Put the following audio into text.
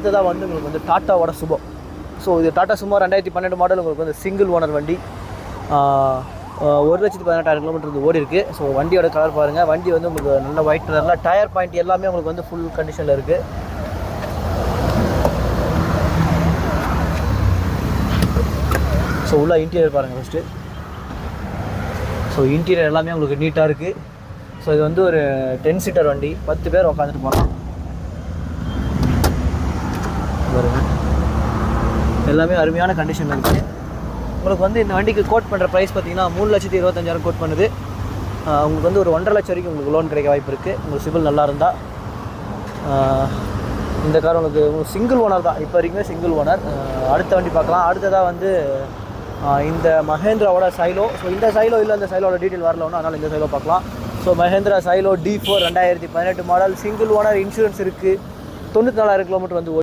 அடுத்ததாக வந்து உங்களுக்கு வந்து டாட்டாவோட சுமோ. ஸோ இது டாட்டா சுமோ 2012 மாடல். உங்களுக்கு வந்து சிங்கிள் ஓனர் வண்டி. 1,18,000 கிலோமீட்டர் வந்து ஓடி இருக்குது. ஸோ வண்டியோட கலர் பாருங்கள். வண்டி வந்து உங்களுக்கு நல்ல ஒயிட் கலரில், டயர் பாயிண்ட் எல்லாமே உங்களுக்கு வந்து ஃபுல் கண்டிஷனில் இருக்குது. ஸோ உள்ள இன்டீரியர் பாருங்கள் ஃபஸ்ட்டு. ஸோ இன்டீரியர் எல்லாமே உங்களுக்கு நீட்டாக இருக்குது. ஸோ இது வந்து ஒரு 10 சீட்டர் வண்டி, 10 பேர் உட்காந்துட்டு போகலாம். எல்லாமே அருமையான கண்டிஷனில் இருக்குது. உங்களுக்கு வந்து இந்த வண்டிக்கு கோட் பண்ணுற ப்ரைஸ் பார்த்தீங்கன்னா 3,25,000 கோட் பண்ணுது. உங்களுக்கு வந்து ஒரு 1,50,000 வரைக்கும் உங்களுக்கு லோன் கிடைக்க வாய்ப்பு இருக்குது, உங்களுக்கு சிபில் நல்லா இருந்தால். இந்த கார் உங்களுக்கு சிங்கிள் ஓனர் தான், இப்போ வரைக்குமே சிங்கிள் ஓனர். அடுத்த வண்டி பார்க்கலாம். அடுத்ததாக வந்து இந்த மஹேந்திராவோட சைலோ. ஸோ இந்த சைலோ இல்லை, இந்த சைலோட டீட்டெயில் வரல ஒன்று, அதனால் இந்த சைலோ பார்க்கலாம். So Mahindra Xylo D4 2018 model, single owner, insurance இருக்குது, 94,000 கிலோமீட்டர் வந்து